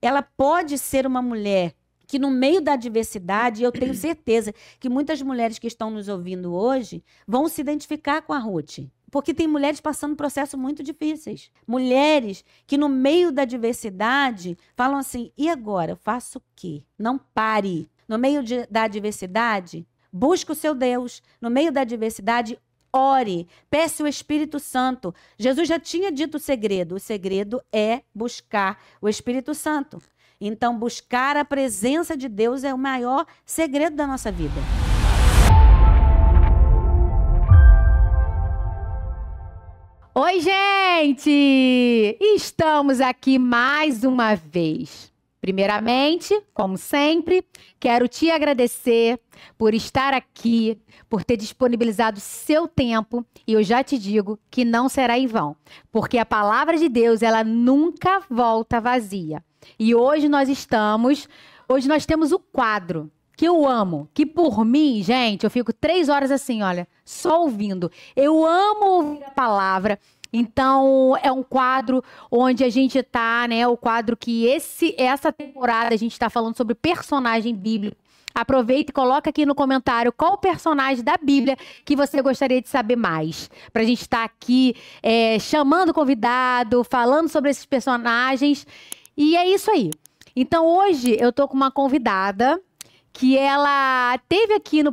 ela pode ser uma mulher que no meio da adversidade, eu tenho certeza que muitas mulheres que estão nos ouvindo hoje vão se identificar com a Ruth. Porque tem mulheres passando processos muito difíceis. Mulheres que no meio da adversidade falam assim, e agora? Eu faço o quê? Não pare. No meio da adversidade, busque o seu Deus. No meio da adversidade, ore. Peça o Espírito Santo. Jesus já tinha dito o segredo. O segredo é buscar o Espírito Santo. Então, buscar a presença de Deus é o maior segredo da nossa vida. Oi, gente! Estamos aqui mais uma vez. Primeiramente, como sempre, quero te agradecer por estar aqui, por ter disponibilizado seu tempo. E eu já te digo que não será em vão, porque a palavra de Deus, ela nunca volta vazia. E hoje nós temos o quadro que eu amo, que por mim, gente, eu fico 3 horas assim, olha, só ouvindo. Eu amo ouvir a palavra. Então, é um quadro onde a gente tá, né? O quadro que essa temporada a gente está falando sobre personagem bíblico. Aproveita e coloca aqui no comentário qual personagem da Bíblia que você gostaria de saber mais. Pra gente estar aqui chamando o convidado, falando sobre esses personagens. E é isso aí. Então, hoje eu tô com uma convidada que ela teve aqui na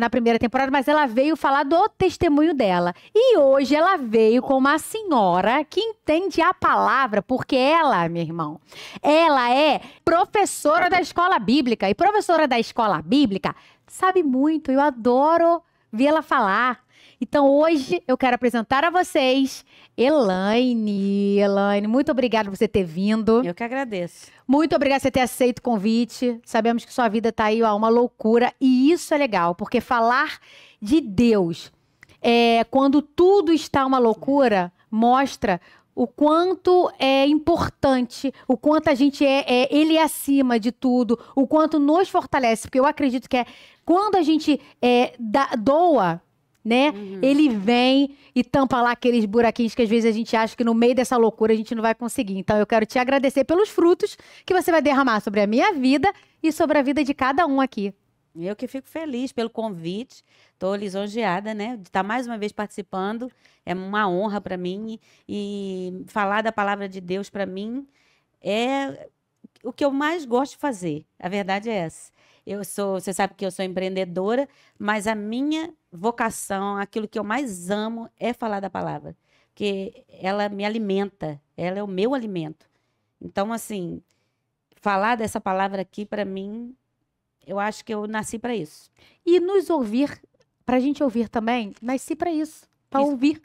primeira temporada, mas ela veio falar do testemunho dela. E hoje ela veio com uma senhora que entende a palavra, porque ela, meu irmão, ela é professora da escola bíblica. E professora da escola bíblica sabe muito, eu adoro vê-la falar. Então, hoje eu quero apresentar a vocês Elaine. Elaine, muito obrigada por você ter vindo. Eu que agradeço. Muito obrigada por você ter aceito o convite. Sabemos que sua vida está aí, ó, uma loucura. E isso é legal, porque falar de Deus, quando tudo está uma loucura, mostra o quanto é importante, o quanto a gente ele é acima de tudo, o quanto nos fortalece. Porque eu acredito que quando a gente doa, né? Uhum. Ele vem e tampa lá aqueles buraquinhos que às vezes a gente acha que no meio dessa loucura a gente não vai conseguir. Então eu quero te agradecer pelos frutos que você vai derramar sobre a minha vida e sobre a vida de cada um aqui. Eu que fico feliz pelo convite, estou lisonjeada, né, de estar mais uma vez participando, é uma honra para mim e falar da palavra de Deus para mim é o que eu mais gosto de fazer, a verdade é essa. Você sabe que eu sou empreendedora, mas a minha vocação, aquilo que eu mais amo é falar da palavra, porque ela me alimenta, ela é o meu alimento. Então, assim, falar dessa palavra aqui, para mim, eu acho que eu nasci para isso. E nos ouvir, para a gente ouvir também, nasci para isso, para ouvir.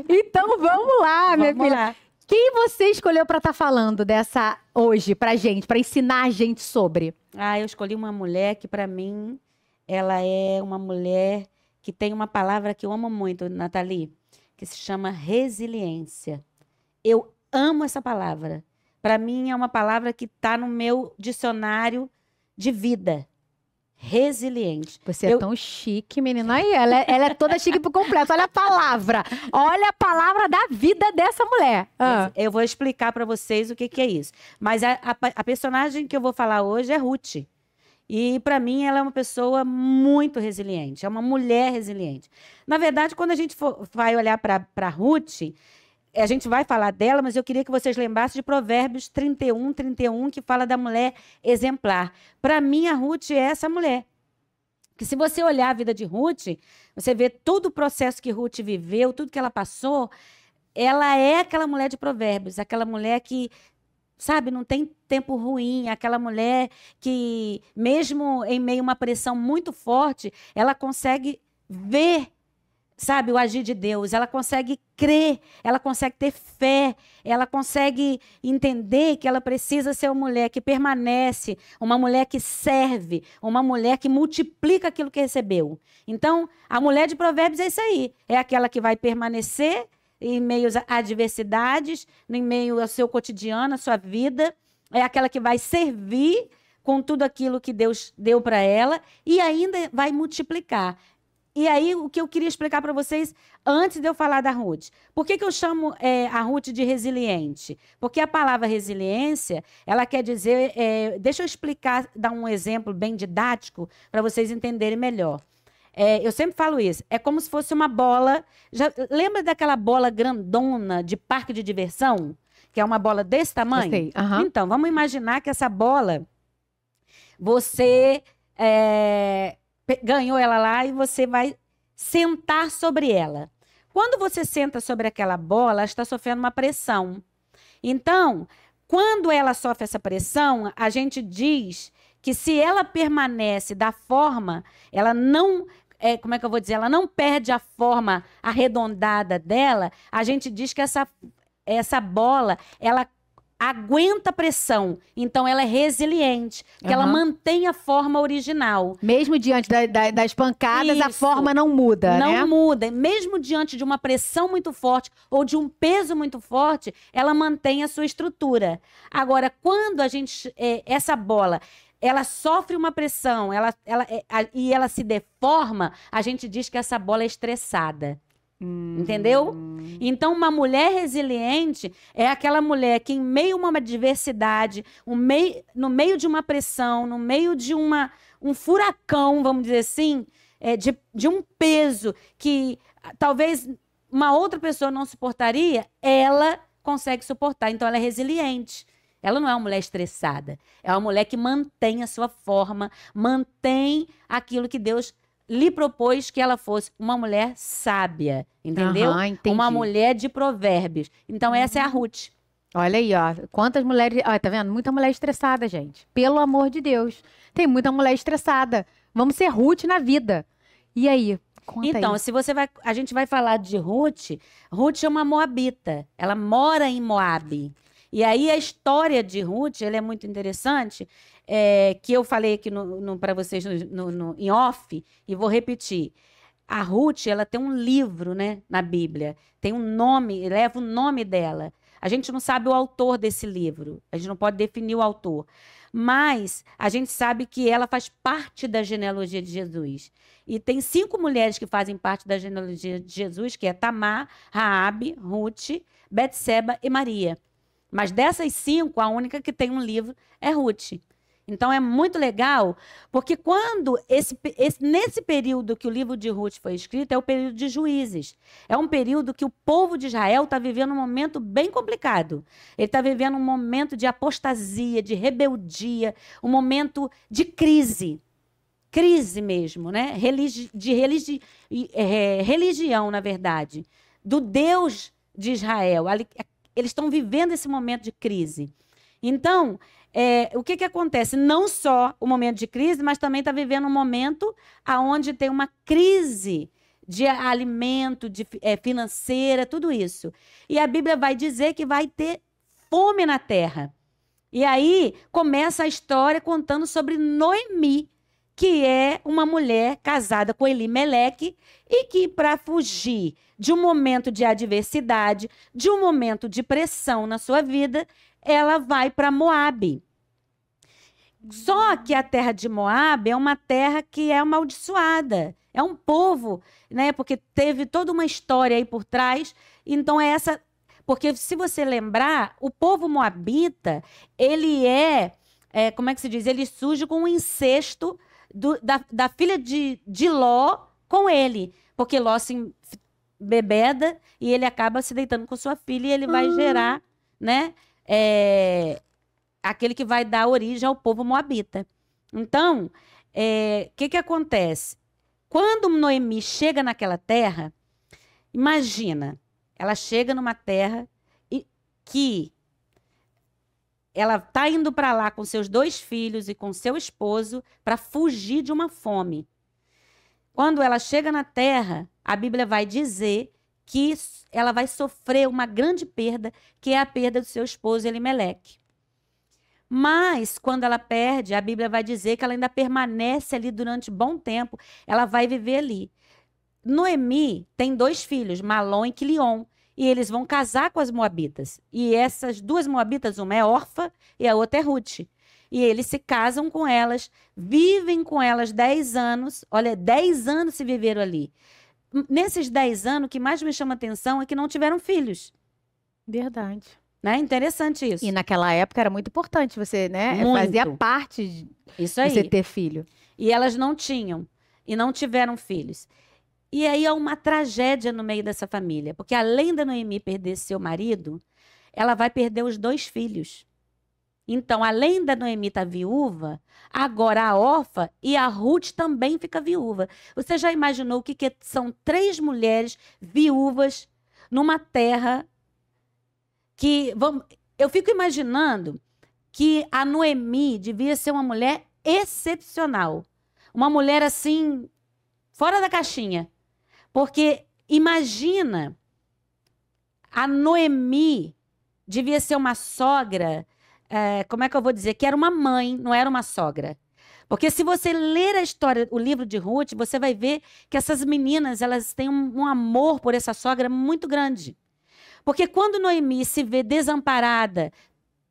Então, vamos lá, minha filha. Lá. Quem você escolheu para estar falando dessa hoje pra gente, para ensinar a gente sobre? Eu escolhi uma mulher que, para mim, ela é uma mulher que tem uma palavra que eu amo muito, Nathalie, que se chama resiliência. Eu amo essa palavra. Para mim, é uma palavra que está no meu dicionário de vida. Resiliente. Você é tão chique, menina. Aí, ela é toda chique por completo. Olha a palavra. Olha a palavra da vida dessa mulher. Eu vou explicar para vocês o que é isso. Mas a personagem que eu vou falar hoje é Ruth. E, para mim, ela é uma pessoa muito resiliente. É uma mulher resiliente. Na verdade, quando a gente vai olhar para Ruth, a gente vai falar dela, mas eu queria que vocês lembrassem de Provérbios 31, que fala da mulher exemplar. Para mim, a Ruth é essa mulher. Que se você olhar a vida de Ruth, você vê todo o processo que Ruth viveu, tudo que ela passou, ela é aquela mulher de Provérbios, aquela mulher que, sabe, não tem tempo ruim, aquela mulher que, mesmo em meio a uma pressão muito forte, ela consegue ver, sabe, o agir de Deus, ela consegue crer, ela consegue ter fé, ela consegue entender que ela precisa ser uma mulher que permanece, uma mulher que serve, uma mulher que multiplica aquilo que recebeu. Então, a mulher de Provérbios é isso aí, é aquela que vai permanecer em meio às adversidades, em meio ao seu cotidiano, à sua vida, é aquela que vai servir com tudo aquilo que Deus deu para ela e ainda vai multiplicar. E aí, o que eu queria explicar para vocês, antes de eu falar da Ruth. Por que eu chamo a Ruth de resiliente? Porque a palavra resiliência, ela quer dizer... deixa eu explicar, dar um exemplo bem didático, para vocês entenderem melhor. Eu sempre falo isso. É como se fosse uma bola... lembra daquela bola grandona de parque de diversão? Que é uma bola desse tamanho? Eu sei. Uhum. Então, vamos imaginar que essa bola... Você... ganhou ela lá e você vai sentar sobre ela. Quando você senta sobre aquela bola, ela está sofrendo uma pressão. Então, quando ela sofre essa pressão, a gente diz que se ela permanece da forma, ela não, como é que eu vou dizer? Ela não perde a forma arredondada dela, a gente diz que essa bola, ela aguenta pressão, então ela é resiliente, que ela mantém a forma original. Mesmo diante das pancadas, a forma não muda, né? Não muda. Mesmo diante de uma pressão muito forte ou de um peso muito forte, ela mantém a sua estrutura. Agora, quando essa bola, ela sofre uma pressão e ela se deforma, a gente diz que essa bola é estressada. Entendeu? Então, uma mulher resiliente é aquela mulher que, em meio a uma adversidade, no meio de uma pressão, no meio de um furacão, vamos dizer assim, de um peso que talvez uma outra pessoa não suportaria, ela consegue suportar. Então, ela é resiliente. Ela não é uma mulher estressada. É uma mulher que mantém a sua forma, mantém aquilo que Deus lhe propôs que ela fosse uma mulher sábia, entendeu? Uma mulher de provérbios. Então, essa é a Ruth. Olha aí, ó. Quantas mulheres... Ó, tá vendo? Muita mulher estressada, gente. Pelo amor de Deus. Tem muita mulher estressada. Vamos ser Ruth na vida. E aí? Conta então, aí. A gente vai falar de Ruth. Ruth é uma moabita. Ela mora em Moabe. E aí, a história de Ruth, ela é muito interessante... que eu falei aqui para vocês em off, e vou repetir. A Ruth, ela tem um livro, né, na Bíblia, tem um nome, leva o nome dela. A gente não sabe o autor desse livro, a gente não pode definir o autor, mas a gente sabe que ela faz parte da genealogia de Jesus. E tem 5 mulheres que fazem parte da genealogia de Jesus, que é Tamar, Raabe, Ruth, Betseba e Maria. Mas dessas 5, a única que tem um livro é Ruth. Então, é muito legal, porque nesse período que o livro de Ruth foi escrito, é o período de Juízes. É um período que o povo de Israel está vivendo um momento bem complicado. Ele está vivendo um momento de apostasia, de rebeldia, um momento de crise. Crise mesmo, né? Religião, na verdade. Do Deus de Israel. Eles estão vivendo esse momento de crise. Então... o que acontece? Não só o momento de crise, mas também está vivendo um momento onde tem uma crise de alimento, financeira, tudo isso. E a Bíblia vai dizer que vai ter fome na terra. E aí começa a história contando sobre Noemi, que é uma mulher casada com Elimeleque e que, para fugir de um momento de adversidade, de um momento de pressão na sua vida, ela vai para Moabe. Só que a terra de Moabe é uma terra que é amaldiçoada. É um povo, né? Porque teve toda uma história aí por trás. Então é essa... Porque se você lembrar, o povo moabita, ele como é que se diz? Ele surge com o incesto da filha de Ló com ele. Porque Ló se embebeda e ele acaba se deitando com sua filha e ele vai gerar, né? Aquele que vai dar origem ao povo moabita. Então, que acontece? Quando Noemi chega naquela terra, imagina, ela chega numa terra que ela está indo para lá com seus 2 filhos e com seu esposo para fugir de uma fome. Quando ela chega na terra, a Bíblia vai dizer que ela vai sofrer uma grande perda, que é a perda do seu esposo Elimeleque. Mas, quando ela perde, a Bíblia vai dizer que ela ainda permanece ali durante bom tempo, ela vai viver ali. Noemi tem 2 filhos, Malom e Quilion, e eles vão casar com as moabitas. E essas 2 moabitas, uma é Orfa e a outra é Ruth. E eles se casam com elas, vivem com elas 10 anos. Olha, 10 anos se viveram ali. Nesses 10 anos, o que mais me chama atenção é que não tiveram filhos. Verdade. Né? Interessante isso. E naquela época era muito importante você, né? Muito. Fazia parte de Isso aí. você ter filho. E elas não tinham. E não tiveram filhos. E aí há uma tragédia no meio dessa família. Porque além da Noemi perder seu marido, ela vai perder os 2 filhos. Então, além da Noemi estar viúva, agora a Orfa e a Ruth também fica viúva. Você já imaginou o que são 3 mulheres viúvas numa terra que... Eu fico imaginando que a Noemi devia ser uma mulher excepcional. Uma mulher assim, fora da caixinha. Porque imagina, a Noemi devia ser uma sogra... como é que eu vou dizer? Que era uma mãe, não era uma sogra. Porque se você ler a história, o livro de Ruth, você vai ver que essas meninas, elas têm um amor por essa sogra muito grande. Porque quando Noemi se vê desamparada,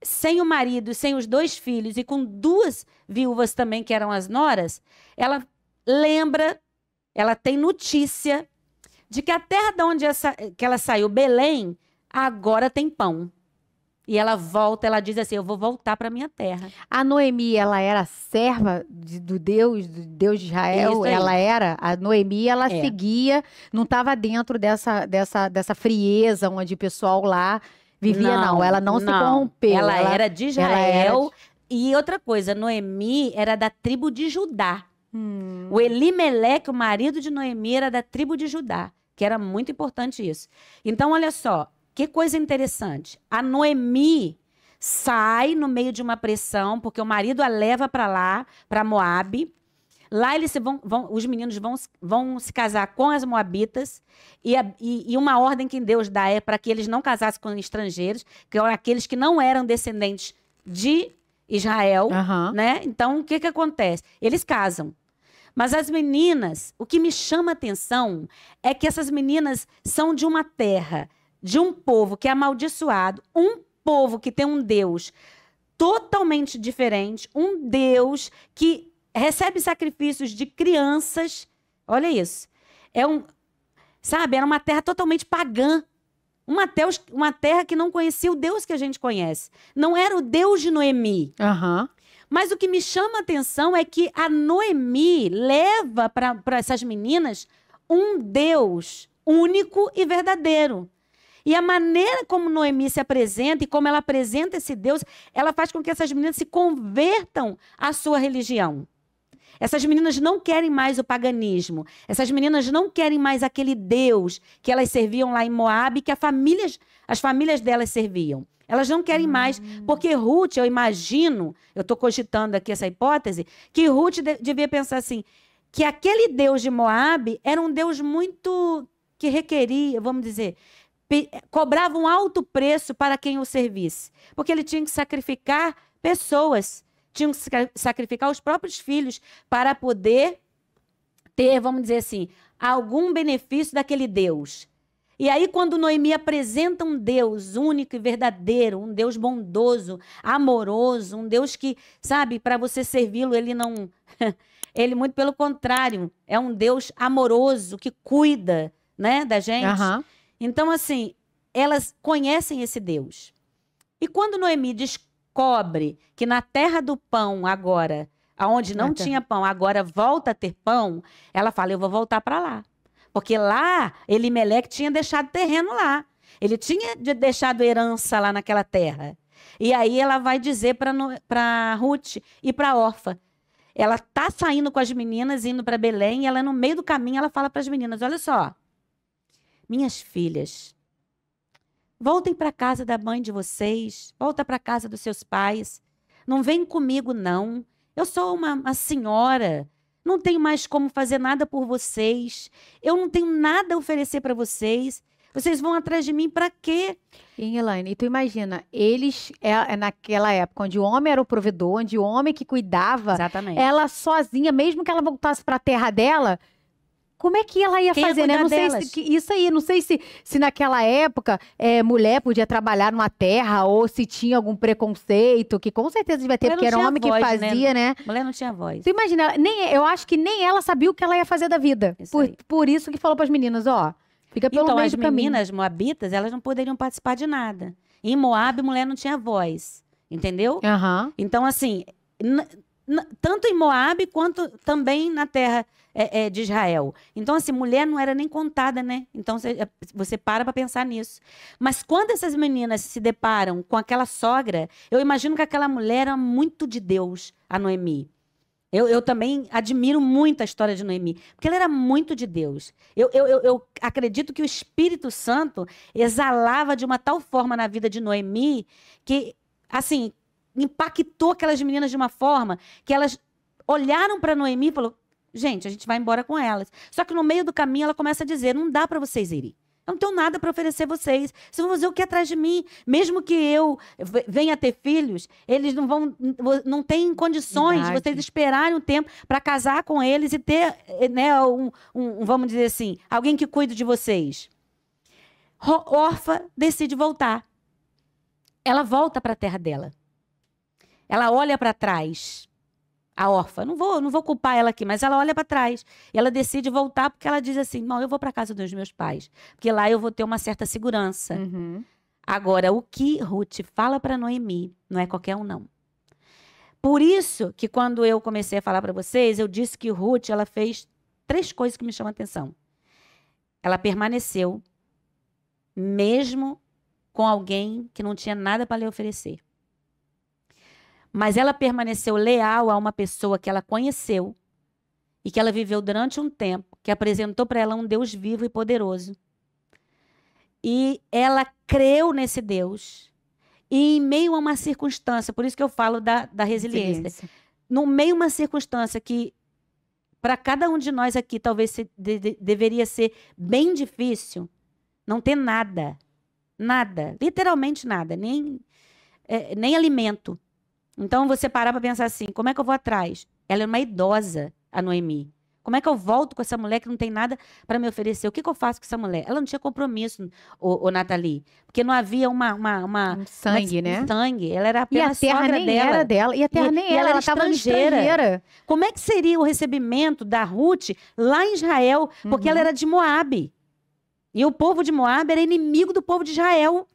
sem o marido, sem os 2 filhos e com 2 viúvas também, que eram as noras, ela lembra, ela tem notícia de que a terra de onde que ela saiu, Belém, agora tem pão. E ela volta, ela diz assim, eu vou voltar para minha terra. A Noemi, ela era serva do Deus de Israel? Ela era? A Noemi, ela seguia, não estava dentro dessa frieza onde o pessoal lá vivia, não. Ela não se corrompeu. Ela era de Israel. E outra coisa, Noemi era da tribo de Judá. O Elimeleque, o marido de Noemi, era da tribo de Judá, que era muito importante isso. Então, olha só. Que coisa interessante. A Noemi sai no meio de uma pressão, porque o marido a leva para lá, para Moabe. Lá eles os meninos vão se casar com as moabitas. E uma ordem que Deus dá é para que eles não casassem com estrangeiros, que eram aqueles que não eram descendentes de Israel. Né? Então, o que acontece? Eles casam. Mas as meninas, o que me chama a atenção é que essas meninas são de uma terra, de um povo que é amaldiçoado, um povo que tem um Deus totalmente diferente, um Deus que recebe sacrifícios de crianças. Olha isso. Sabe, era uma terra totalmente pagã. Uma terra que não conhecia o Deus que a gente conhece. Não era o Deus de Noemi. Mas o que me chama a atenção é que a Noemi leva para essas meninas um Deus único e verdadeiro. E a maneira como Noemi se apresenta e como ela apresenta esse Deus, ela faz com que essas meninas se convertam à sua religião. Essas meninas não querem mais o paganismo. Essas meninas não querem mais aquele Deus que elas serviam lá em Moabe, que as famílias delas serviam. Elas não querem mais, porque Ruth, eu imagino, eu estou cogitando aqui essa hipótese, que Ruth devia pensar assim, que aquele Deus de Moabe era um Deus muito que requeria, vamos dizer, cobrava um alto preço para quem o servisse. Porque ele tinha que sacrificar pessoas, tinha que sacrificar os próprios filhos para poder ter, vamos dizer assim, algum benefício daquele Deus. E aí, quando Noemi apresenta um Deus único e verdadeiro, um Deus bondoso, amoroso, um Deus que, sabe, para você servi-lo, ele não... ele, muito pelo contrário, é um Deus amoroso, que cuida, né, da gente. Então, assim, elas conhecem esse Deus. E quando Noemi descobre que na terra do pão agora, onde não tinha pão, agora volta a ter pão, ela fala, eu vou voltar para lá. Porque lá, Elimeleque tinha deixado terreno lá. Ele tinha deixado herança lá naquela terra. E aí ela vai dizer para Ruth e para Orfa. Ela tá saindo com as meninas, indo para Belém, e ela no meio do caminho, ela fala para as meninas, olha só, minhas filhas, voltem para a casa da mãe de vocês, volta para a casa dos seus pais. Não vem comigo, não. Eu sou uma senhora, não tenho mais como fazer nada por vocês. Eu não tenho nada a oferecer para vocês. Vocês vão atrás de mim para quê? E Elaine, tu imagina, eles, naquela época, onde o homem era o provedor, onde o homem que cuidava, exatamente, ela sozinha, mesmo que ela voltasse para a terra dela, Como é que ela ia Quem ia fazer, né? cuidar Não sei delas? isso aí, não sei se naquela época mulher podia trabalhar numa terra ou se tinha algum preconceito, que com certeza devia ter, Mulher porque não era um tinha homem que voz, fazia, né? Mulher não tinha voz. Tu imagina, eu acho que nem ela sabia o que ela ia fazer da vida. Isso aí. Por isso que falou para as meninas, ó, fica pelo Então, meio as do caminho. meninas moabitas, elas não poderiam participar de nada. Em Moabe, mulher não tinha voz. Entendeu? Aham. Então, assim, tanto em Moabe quanto também na terra de Israel. Então, assim, mulher não era nem contada, né? Então, você para pensar nisso. Mas quando essas meninas se deparam com aquela sogra, eu imagino que aquela mulher era muito de Deus, a Noemi. Eu também admiro muito a história de Noemi, porque ela era muito de Deus. Eu acredito que o Espírito Santo exalava de uma tal forma na vida de Noemi que, assim, impactou aquelas meninas de uma forma que elas olharam para Noemi e falaram, gente, a gente vai embora com elas. Só que no meio do caminho ela começa a dizer, não dá para vocês irem. Eu não tenho nada para oferecer vocês. Vocês vão fazer o que atrás de mim? Mesmo que eu venha ter filhos, eles não têm condições de vocês esperarem um tempo para casar com eles e ter, né, vamos dizer assim, alguém que cuide de vocês. Orfa decide voltar. Ela volta para a terra dela. Ela olha para trás. A órfã, não vou culpar ela aqui, mas ela olha para trás. E ela decide voltar porque ela diz assim, não, eu vou para casa dos meus pais, porque lá eu vou ter uma certa segurança. Uhum. Agora, o que Ruth fala para Noemi, não é qualquer um, não. Por isso que quando eu comecei a falar para vocês, eu disse que Ruth, ela fez 3 coisas que me chamam a atenção. Ela permaneceu, mesmo com alguém que não tinha nada para lhe oferecer. Mas ela permaneceu leal a uma pessoa que ela conheceu e que ela viveu durante um tempo, que apresentou para ela um Deus vivo e poderoso. E ela creu nesse Deus. E em meio a uma circunstância, por isso que eu falo da resiliência. No meio de uma circunstância que, para cada um de nós aqui, talvez deveria ser bem difícil, não ter nada. Nada. Literalmente nada. Nem alimento. Então, você parar para pensar assim, como é que eu vou atrás? Ela é uma idosa, a Noemi. Como é que eu volto com essa mulher que não tem nada para me oferecer? O que eu faço com essa mulher? Ela não tinha compromisso, Nathalie. Porque não havia um sangue, né? Sangue. Ela era apenas e a terra sogra nem dela. era dela. E a terra nem era, ela estava estrangeira. Como é que seria o recebimento da Ruth lá em Israel? Porque ela era de Moabe. E o povo de Moabe era inimigo do povo de Israel.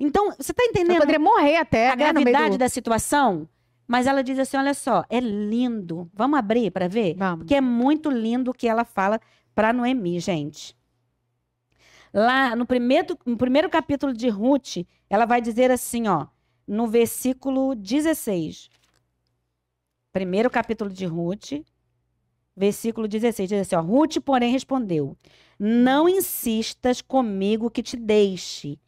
Então, você está entendendo? Ela poderia morrer até. A gravidade da situação. Mas ela diz assim, olha só, é lindo. Vamos abrir para ver? Vamos. Porque é muito lindo o que ela fala para Noemi, gente. Lá no primeiro capítulo de Ruth, ela vai dizer assim, ó, no versículo 16. Primeiro capítulo de Ruth, versículo 16, diz assim, ó, Ruth, porém, respondeu, não insistas comigo que te deixe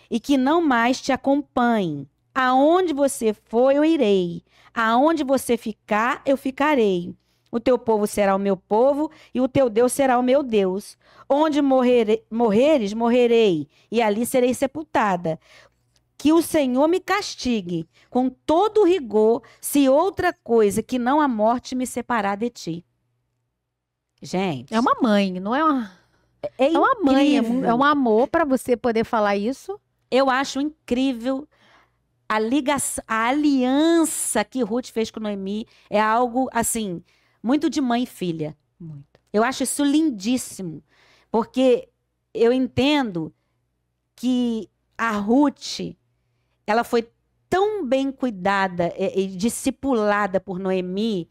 e que não mais te acompanhe. Aonde você for, eu irei. Aonde você ficar, eu ficarei. O teu povo será o meu povo e o teu Deus será o meu Deus. Onde morreres, morrerei, e ali serei sepultada. Que o Senhor me castigue com todo rigor, se outra coisa que não a morte me separar de ti. Gente. É uma mãe, não é uma... É uma mãe, incrível. é um amor para você poder falar isso. Eu acho incrível a ligação, a aliança que Ruth fez com Noemi é algo, assim, muito de mãe e filha. Muito. Eu acho isso lindíssimo, porque eu entendo que a Ruth, ela foi tão bem cuidada e discipulada por Noemi,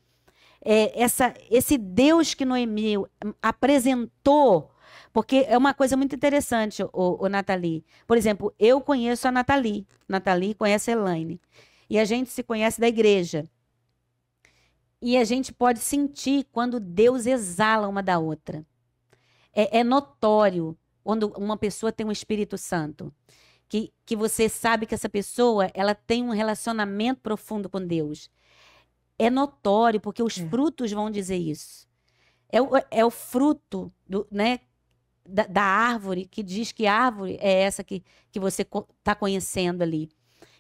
esse Deus que Noemi apresentou. Porque é uma coisa muito interessante, o Nathalie. Por exemplo, eu conheço a Nathalie. Nathalie conhece a Elaine. E a gente se conhece da igreja. E a gente pode sentir quando Deus exala uma da outra. É notório quando uma pessoa tem um Espírito Santo. Que você sabe que essa pessoa ela tem um relacionamento profundo com Deus. É notório, porque os frutos vão dizer isso. É o fruto né? Da árvore, que diz que árvore é essa que você está conhecendo ali.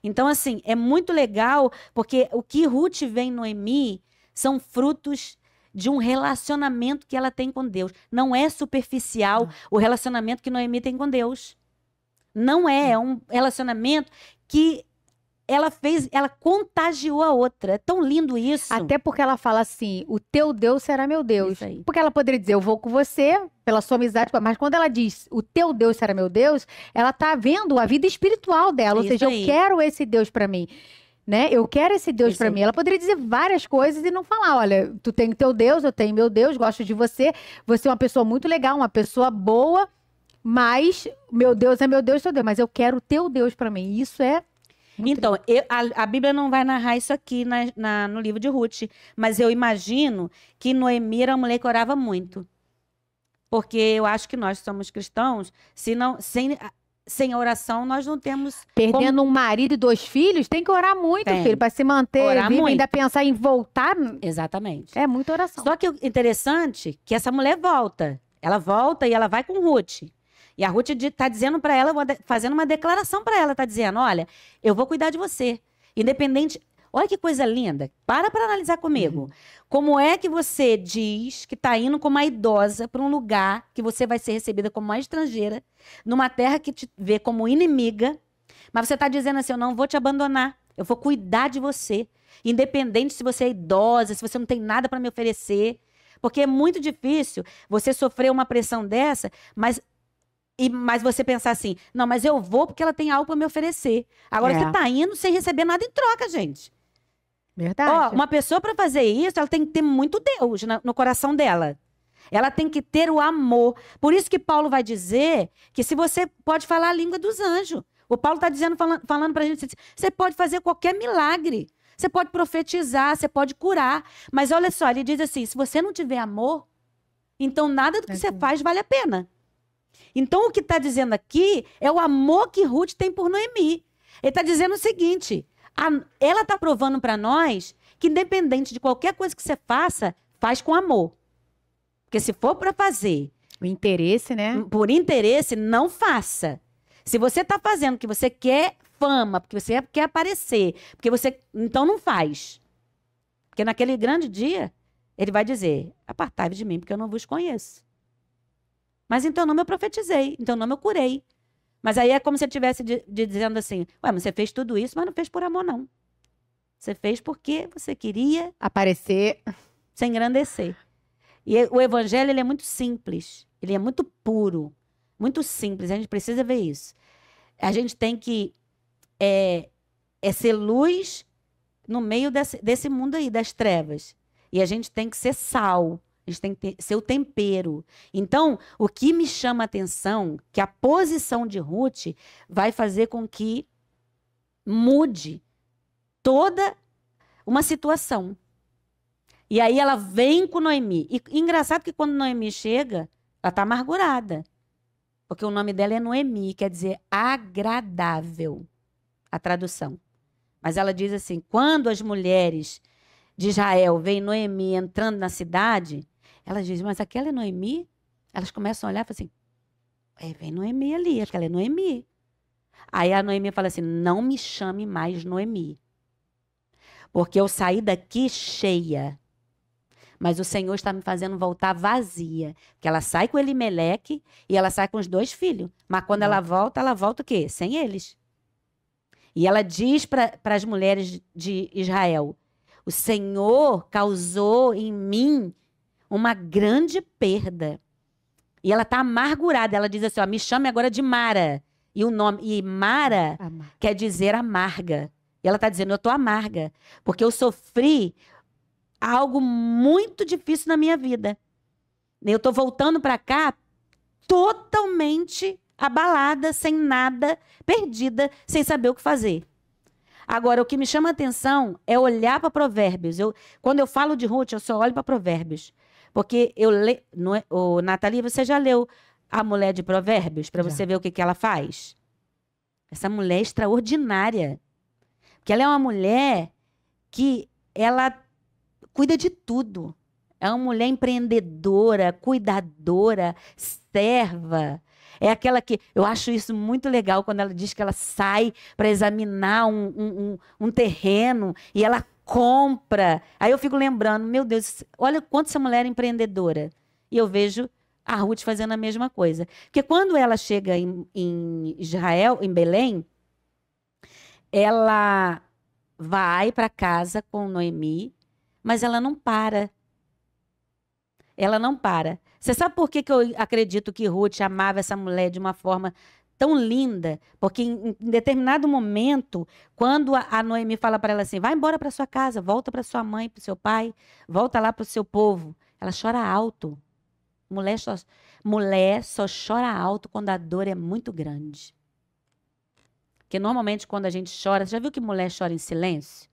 Então, assim, é muito legal, porque o que Ruth vê em Noemi são frutos de um relacionamento que ela tem com Deus. Não é superficial o relacionamento que Noemi tem com Deus. Não é, é um relacionamento que ela contagiou a outra. É tão lindo isso. Até porque ela fala assim, o teu Deus será meu Deus. Isso aí. Porque ela poderia dizer, eu vou com você, pela sua amizade, mas quando ela diz, o teu Deus será meu Deus, ela tá vendo a vida espiritual dela. Ou Isso seja, aí. eu quero esse Deus pra mim. Né? Eu quero esse Deus Isso pra aí. mim. Ela poderia dizer várias coisas e não falar, olha, tu tem teu Deus, eu tenho meu Deus, gosto de você. Você é uma pessoa muito legal, uma pessoa boa, mas meu Deus é meu Deus, teu Deus. Mas eu quero o teu Deus pra mim. Isso é... muito Então, a Bíblia não vai narrar isso aqui no livro de Ruth, mas eu imagino que Noemi era uma mulher que orava muito. Porque eu acho que nós somos cristãos, sem a oração nós não temos... Perdendo um marido e 2 filhos, tem que orar muito, Tem. filho, para se manter Orar vivo, muito. ainda pensar em voltar. Exatamente. É muita oração. Só que o interessante é que essa mulher volta. Ela volta e ela vai com Ruth. E a Ruth está dizendo para ela, fazendo uma declaração para ela, está dizendo, olha, eu vou cuidar de você. Independente... Olha que coisa linda. Para analisar comigo. Como é que você diz que está indo como uma idosa para um lugar que você vai ser recebida como uma estrangeira, numa terra que te vê como inimiga, mas você está dizendo assim, eu não vou te abandonar, eu vou cuidar de você. Independente se você é idosa, se você não tem nada para me oferecer. Porque é muito difícil você sofrer uma pressão dessa, mas você pensar assim, não, mas eu vou porque ela tem algo para me oferecer. Agora você está indo sem receber nada em troca, gente. Verdade. Ó, uma pessoa para fazer isso, ela tem que ter muito Deus no coração dela. Ela tem que ter o amor. Por isso que Paulo vai dizer que se você pode falar a língua dos anjos. O Paulo está dizendo, falando para a gente, você pode fazer qualquer milagre. Você pode profetizar, você pode curar. Mas olha só, ele diz assim, se você não tiver amor, então nada do que você faz vale a pena. Então o que está dizendo aqui é o amor que Ruth tem por Noemi. Ele está dizendo o seguinte... Ela está provando para nós que, independente de qualquer coisa que você faça, faz com amor. Porque se for para fazer... O interesse, né? Por interesse, não faça. Se você está fazendo porque você quer fama, porque você quer aparecer, porque você... Então não faz. Porque naquele grande dia, ele vai dizer, apartai-vos de mim, porque eu não vos conheço. Mas então não me profetizei, então não me curei. Mas aí é como se eu estivesse dizendo assim, ué, mas você fez tudo isso, mas não fez por amor, não. Você fez porque você queria... Aparecer. Se engrandecer. E o evangelho, ele é muito simples. Ele é muito puro. Muito simples. A gente precisa ver isso. A gente tem que ser luz no meio desse mundo aí, das trevas. E a gente tem que ser sal. A gente tem que ser o tempero. Então, o que me chama a atenção, que a posição de Ruth vai fazer com que mude toda uma situação. E aí ela vem com Noemi. E engraçado que quando Noemi chega, ela está amargurada. Porque o nome dela é Noemi, quer dizer agradável, a tradução. Mas ela diz assim, quando as mulheres de Israel veem Noemi entrando na cidade... Elas dizem, mas aquela é Noemi? Elas começam a olhar e falam assim, vem Noemi ali, aquela é Noemi. Aí a Noemi fala assim, não me chame mais Noemi. Porque eu saí daqui cheia. Mas o Senhor está me fazendo voltar vazia. Porque ela sai com Elimeleque e ela sai com os 2 filhos. Mas quando ela volta o quê? Sem eles. E ela diz para as mulheres de Israel, o Senhor causou em mim uma grande perda. E ela está amargurada. Ela diz assim, ó, me chame agora de Mara. E Mara quer dizer amarga. E ela está dizendo, eu estou amarga. Porque eu sofri algo muito difícil na minha vida. Eu estou voltando para cá totalmente abalada, sem nada, perdida, sem saber o que fazer. Agora, o que me chama a atenção é olhar para Provérbios. Quando eu falo de Ruth, eu só olho para Provérbios. Porque Nathalie, você já leu A Mulher de Provérbios? Para você ver o que ela faz? Essa mulher é extraordinária. Porque ela é uma mulher que ela cuida de tudo. É uma mulher empreendedora, cuidadora, serva. É aquela que... Eu acho isso muito legal quando ela diz que ela sai para examinar um terreno e ela compra. Aí eu fico lembrando, meu Deus, olha quanto essa mulher é empreendedora. E eu vejo a Ruth fazendo a mesma coisa. Porque quando ela chega em Israel, em Belém, ela vai para casa com Noemi, mas ela não para. Ela não para. Você sabe por que que eu acredito que Ruth amava essa mulher de uma forma tão linda? Porque em determinado momento, quando a Noemi fala para ela assim, vai embora para sua casa, volta para sua mãe, para o seu pai, volta lá para o seu povo. Ela chora alto. Mulher só chora alto quando a dor é muito grande. Porque normalmente quando a gente chora, você já viu que mulher chora em silêncio?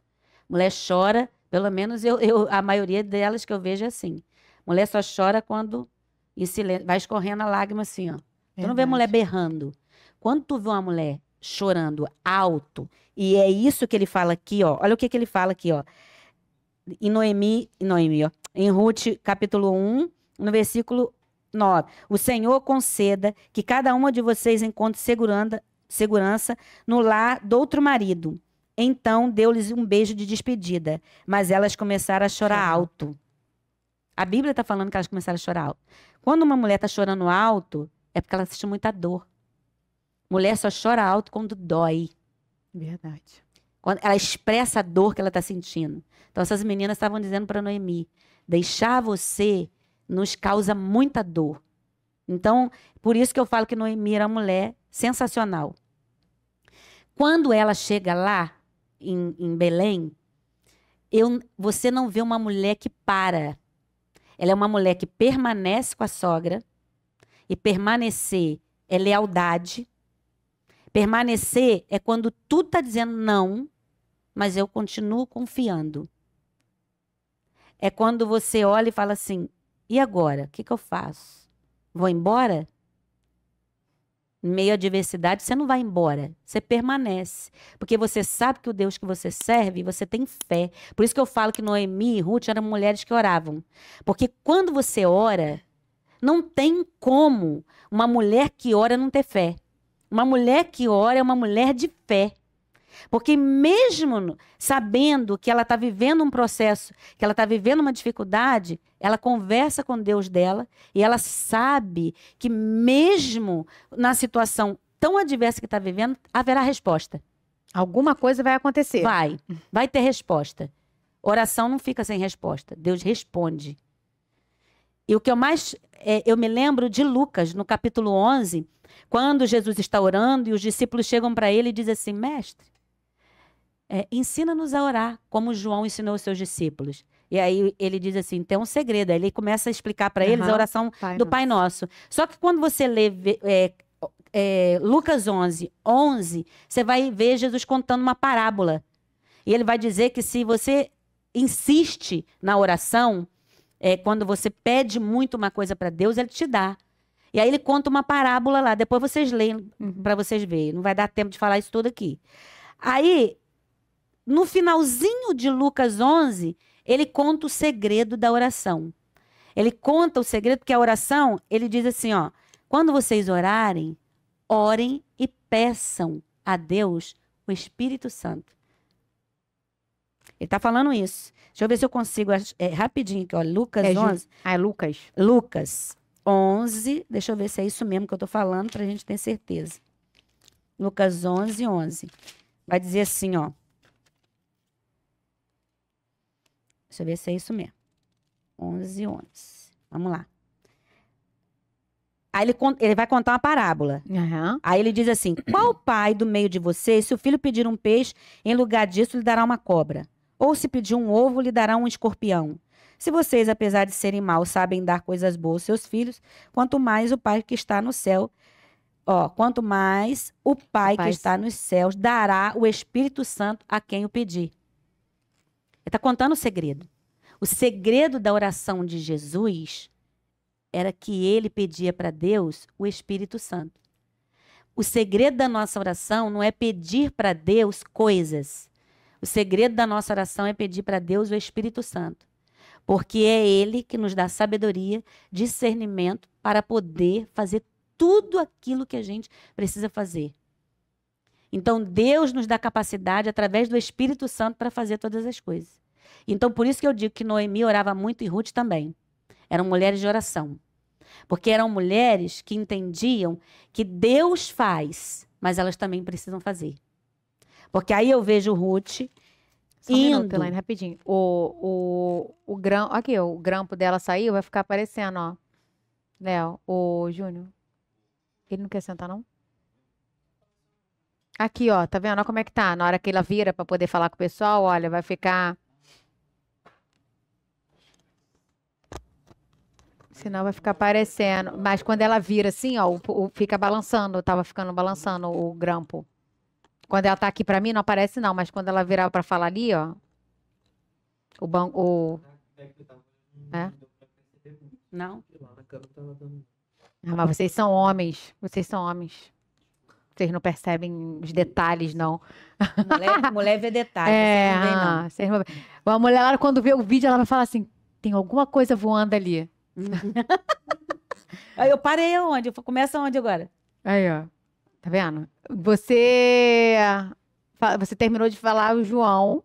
Mulher chora, pelo menos a maioria delas que eu vejo é assim. Mulher só chora quando em silêncio, vai escorrendo a lágrima assim, ó. Tu não vê mulher berrando. Quando tu vê uma mulher chorando alto, e é isso que ele fala aqui, ó. Olha o que ele fala aqui, ó. Em Noemi, ó. Em Ruth, capítulo 1, no versículo 9. O Senhor conceda que cada uma de vocês encontre segurança no lar do outro marido. Então deu-lhes um beijo de despedida, mas elas começaram a chorar alto. A Bíblia está falando que elas começaram a chorar alto. Quando uma mulher está chorando alto, é porque ela sente muita dor. Mulher só chora alto quando dói. Verdade. Quando ela expressa a dor que ela está sentindo. Então essas meninas estavam dizendo para Noemi, deixar você nos causa muita dor. Então, por isso que eu falo que Noemi era uma mulher sensacional. Quando ela chega lá, em Belém, você não vê uma mulher que para. Ela é uma mulher que permanece com a sogra. E permanecer é lealdade. Permanecer é quando tu tá dizendo não, mas eu continuo confiando. É quando você olha e fala assim, e agora? O que que eu faço? Vou embora? Em meio à adversidade, você não vai embora. Você permanece. Porque você sabe que o Deus que você serve, você tem fé. Por isso que eu falo que Noemi e Ruth eram mulheres que oravam. Porque quando você ora, não tem como uma mulher que ora não ter fé. Uma mulher que ora é uma mulher de fé. Porque mesmo sabendo que ela está vivendo um processo, que ela está vivendo uma dificuldade, ela conversa com Deus dela e ela sabe que mesmo na situação tão adversa que está vivendo, haverá resposta. Alguma coisa vai acontecer. Vai ter resposta. Oração não fica sem resposta. Deus responde. E o que eu me lembro de Lucas, no capítulo 11, quando Jesus está orando e os discípulos chegam para ele e dizem assim, mestre, ensina-nos a orar, como João ensinou os seus discípulos. E aí ele diz assim, tem um segredo. Aí ele começa a explicar para eles a oração do Pai Nosso. Só que quando você lê Lucas 11, você vai ver Jesus contando uma parábola. E ele vai dizer que se você insiste na oração, quando você pede muito uma coisa para Deus, ele te dá. E aí ele conta uma parábola lá. Depois vocês leem para vocês verem. Não vai dar tempo de falar isso tudo aqui. Aí, no finalzinho de Lucas 11, ele conta o segredo da oração. Ele conta o segredo porque a oração, ele diz assim, ó, quando vocês orarem, orem e peçam a Deus o Espírito Santo. Ele está falando isso. Deixa eu ver se eu consigo, rapidinho aqui, ó, Lucas 11. É Lucas. Lucas 11, deixa eu ver se é isso mesmo que eu estou falando, para a gente ter certeza. Lucas 11. Vai dizer assim, ó. Deixa eu ver se é isso mesmo. 11. Vamos lá. Aí ele vai contar uma parábola. Aí ele diz assim, qual pai do meio de vocês, se o filho pedir um peixe, em lugar disso lhe dará uma cobra? Ou se pedir um ovo, lhe dará um escorpião? Se vocês, apesar de serem maus, sabem dar coisas boas aos seus filhos, quanto mais o Pai que está no céu, quanto mais o Pai que está nos céus dará o Espírito Santo a quem o pedir. Ele está contando o segredo. O segredo da oração de Jesus era que ele pedia para Deus o Espírito Santo. O segredo da nossa oração não é pedir para Deus coisas. O segredo da nossa oração é pedir para Deus o Espírito Santo. Porque é ele que nos dá sabedoria, discernimento para poder fazer tudo aquilo que a gente precisa fazer. Então, Deus nos dá capacidade, através do Espírito Santo, para fazer todas as coisas. Então, por isso que eu digo que Noemi orava muito e Ruth também. Eram mulheres de oração. Porque eram mulheres que entendiam que Deus faz, mas elas também precisam fazer. Porque aí eu vejo Ruth Só um indo. minuto, Elaine, rapidinho. Aqui, o grampo dela saiu, vai ficar aparecendo, ó. Léo, o Júnior. Ele não quer sentar, não? Aqui, ó, tá vendo? Olha como é que tá. Na hora que ela vira pra poder falar com o pessoal, olha, vai ficar... Senão vai ficar aparecendo. Mas quando ela vira assim, ó, fica balançando. Tava ficando balançando o grampo. Quando ela tá aqui pra mim, não aparece não. Mas quando ela virar pra falar ali, ó. O banco... É? Não. Ah, mas vocês são homens. Vocês são homens. Vocês não percebem os detalhes, não. Mulher vê detalhes. É, Vocês não veem, não. vocês não... A mulher, ela, quando vê o vídeo, ela vai falar assim, tem alguma coisa voando ali. Aí eu parei aonde? Começa aonde agora? Aí, ó. Tá vendo? Você terminou de falar o João.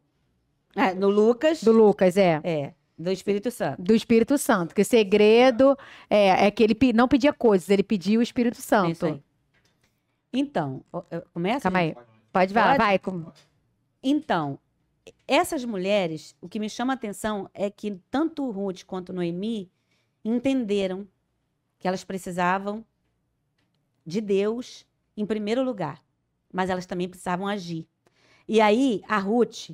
No Lucas. Do Lucas, é. É, do Espírito Santo. Do Espírito Santo. Que o segredo é que ele não pedia coisas, ele pedia o Espírito É isso Santo. aí. Então, começa? Calma aí. gente? Pode falar, Pode? vai. Então, essas mulheres, o que me chama a atenção é que tanto Ruth quanto Noemi entenderam que elas precisavam de Deus em primeiro lugar, mas elas também precisavam agir. E aí, a Ruth,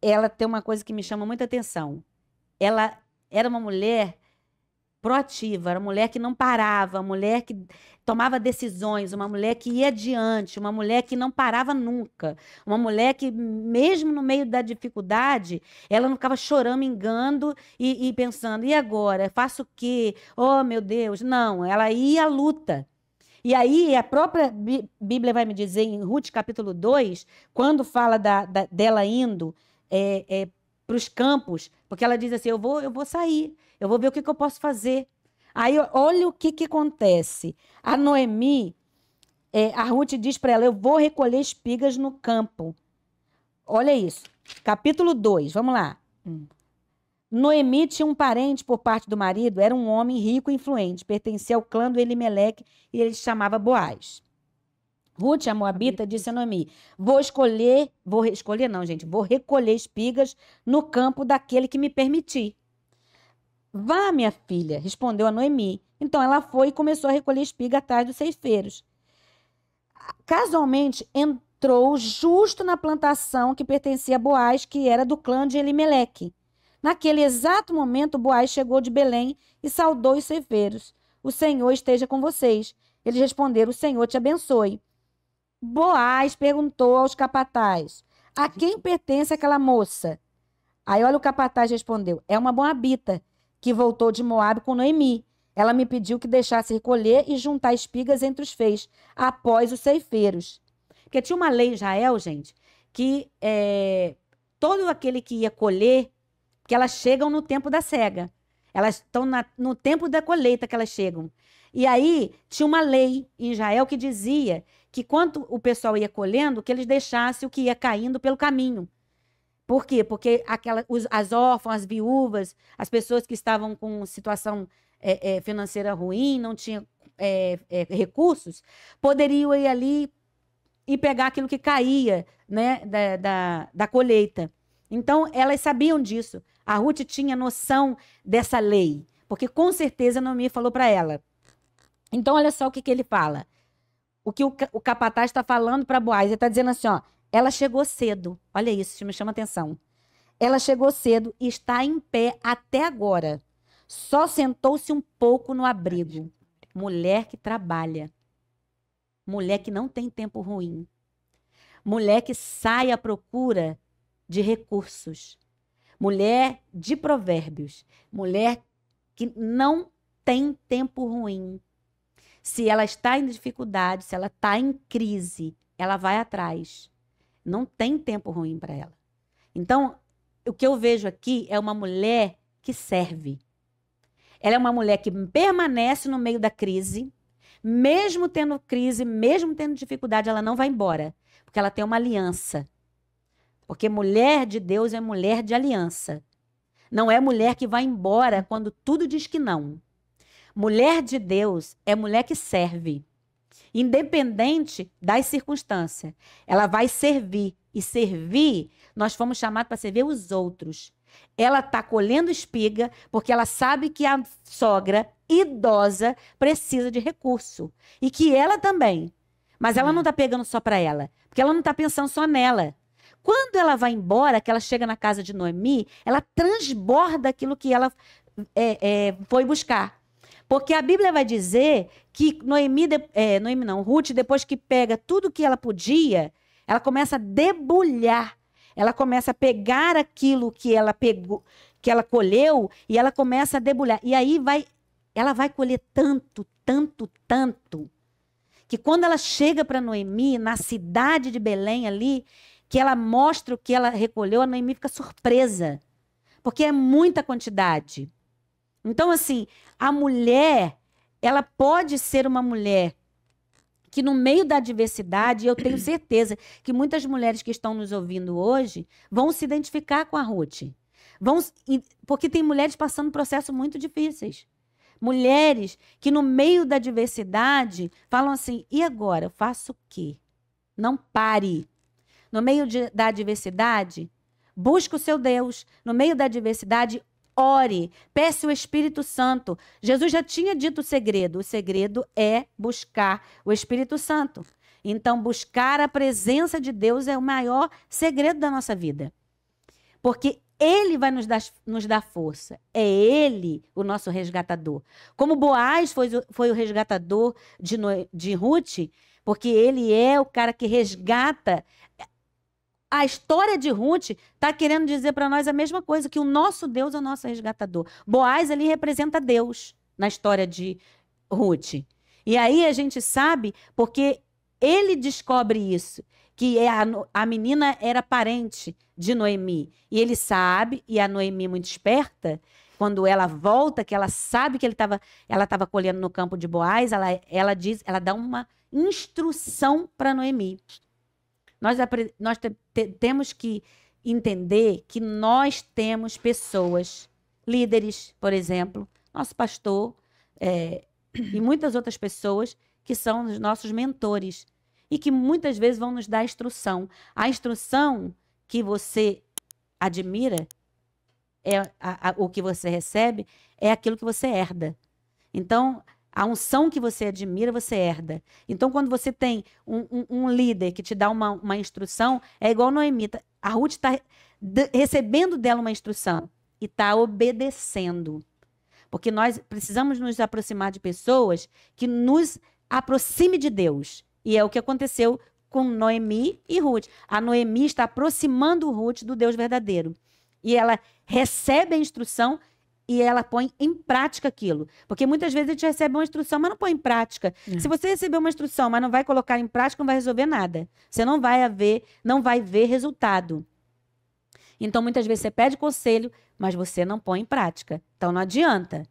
ela tem uma coisa que me chama muita atenção. Ela era uma mulher proativa, era uma mulher que não parava, uma mulher que tomava decisões, uma mulher que ia adiante, uma mulher que não parava nunca, uma mulher que, mesmo no meio da dificuldade, ela não ficava choramingando e pensando, e agora? Faço o quê? Oh, meu Deus! Não, ela ia à luta. E aí, a própria Bíblia vai me dizer, em Ruth capítulo 2, quando fala dela indo para os campos, porque ela diz assim, eu vou sair, eu vou ver o que eu posso fazer. Aí, olha o que acontece. A Noemi, a Ruth diz para ela, eu vou recolher espigas no campo. Olha isso. Capítulo 2, vamos lá. Noemi tinha um parente por parte do marido, era um homem rico e influente, pertencia ao clã do Elimeleque e ele se chamava Boaz. Ruth, a moabita, disse a Noemi, vou recolher espigas no campo daquele que me permitir. Vá, minha filha, respondeu a Noemi. Então ela foi e começou a recolher espiga atrás dos ceifeiros. Casualmente, entrou justo na plantação que pertencia a Boaz, que era do clã de Elimeleque. Naquele exato momento, Boaz chegou de Belém e saudou os ceifeiros. O Senhor esteja com vocês. Eles responderam, o Senhor te abençoe. Boaz perguntou aos capatazes, a quem pertence aquela moça? Aí olha o capataz respondeu, é uma moabita que voltou de Moabe com Noemi. Ela me pediu que deixasse recolher e juntar espigas entre os feixes, após os ceifeiros. Porque tinha uma lei em Israel, gente, que todo aquele que ia colher, que elas chegam no tempo da cega. Elas estão no tempo da colheita que elas chegam. E aí, tinha uma lei em Israel que dizia que quando o pessoal ia colhendo, que eles deixassem o que ia caindo pelo caminho. Por quê? Porque as órfãs, as viúvas, as pessoas que estavam com situação financeira ruim, não tinham recursos, poderiam ir ali e pegar aquilo que caía, né, da colheita. Então, elas sabiam disso. A Ruth tinha noção dessa lei, porque com certeza Noemi falou para ela. Então, olha só o que ele fala. O que o capataz está falando para Boaz. Ele está dizendo assim, ó, ela chegou cedo. Olha isso, me chama atenção. Ela chegou cedo e está em pé até agora. Só sentou-se um pouco no abrigo. Mulher que trabalha. Mulher que não tem tempo ruim. Mulher que sai à procura de recursos. Mulher de provérbios. Mulher que não tem tempo ruim. Se ela está em dificuldade, se ela está em crise, ela vai atrás. Não tem tempo ruim para ela. Então, o que eu vejo aqui é uma mulher que serve. Ela é uma mulher que permanece no meio da crise, mesmo tendo crise, mesmo tendo dificuldade, ela não vai embora. Porque ela tem uma aliança. Porque mulher de Deus é mulher de aliança. Não é mulher que vai embora quando tudo diz que não. Mulher de Deus é mulher que serve. Independente das circunstâncias. Ela vai servir. E servir, nós fomos chamados para servir os outros. Ela está colhendo espiga porque ela sabe que a sogra idosa precisa de recurso. E que ela também. Mas ela não está pegando só para ela. Porque ela não está pensando só nela. Quando ela vai embora, que ela chega na casa de Noemi, ela transborda aquilo que ela foi buscar. Porque a Bíblia vai dizer que Ruth, depois que pega tudo que ela podia, ela começa a debulhar. Ela começa a pegar aquilo que ela pegou, que ela colheu, e ela começa a debulhar. E aí ela vai colher tanto, tanto, tanto, que quando ela chega para Noemi, na cidade de Belém ali, que ela mostra o que ela recolheu, a Noemi fica surpresa, porque é muita quantidade. Então, assim, a mulher, ela pode ser uma mulher que no meio da adversidade, eu tenho certeza que muitas mulheres que estão nos ouvindo hoje vão se identificar com a Ruth. Porque tem mulheres passando processos muito difíceis. Mulheres que no meio da adversidade falam assim, e agora? Eu faço o quê? Não pare. No meio da adversidade, busque o seu Deus. No meio da adversidade, ore, peça o Espírito Santo. Jesus já tinha dito o segredo. O segredo é buscar o Espírito Santo. Então, buscar a presença de Deus é o maior segredo da nossa vida. Porque Ele vai nos dar força. É Ele o nosso resgatador. Como Boaz foi o resgatador de Ruth, porque ele é o cara que resgata. A história de Ruth está querendo dizer para nós a mesma coisa, que o nosso Deus é o nosso resgatador. Boaz ali representa Deus na história de Ruth. E aí a gente sabe, porque ele descobre isso, que a menina era parente de Noemi. E ele sabe, e a Noemi muito esperta, quando ela volta, que ela sabe que ela estava colhendo no campo de Boaz, ela dá uma instrução para Noemi. Nós temos que entender que nós temos pessoas, líderes, por exemplo, nosso pastor e muitas outras pessoas que são os nossos mentores e que muitas vezes vão nos dar instrução. A instrução que você admira, o que você recebe, é aquilo que você herda. Então, a unção que você admira, você herda. Então, quando você tem um líder que te dá uma instrução, é igual Noemi. A Ruth está recebendo dela uma instrução e está obedecendo. Porque nós precisamos nos aproximar de pessoas que nos aproxime de Deus. E é o que aconteceu com Noemi e Ruth. A Noemi está aproximando Ruth do Deus verdadeiro. E ela recebe a instrução e ela põe em prática aquilo. Porque muitas vezes a gente recebe uma instrução, mas não põe em prática. Se você receber uma instrução, mas não vai colocar em prática, não vai resolver nada. Você não vai ver resultado. Então, muitas vezes você pede conselho, mas você não põe em prática. Então, não adianta.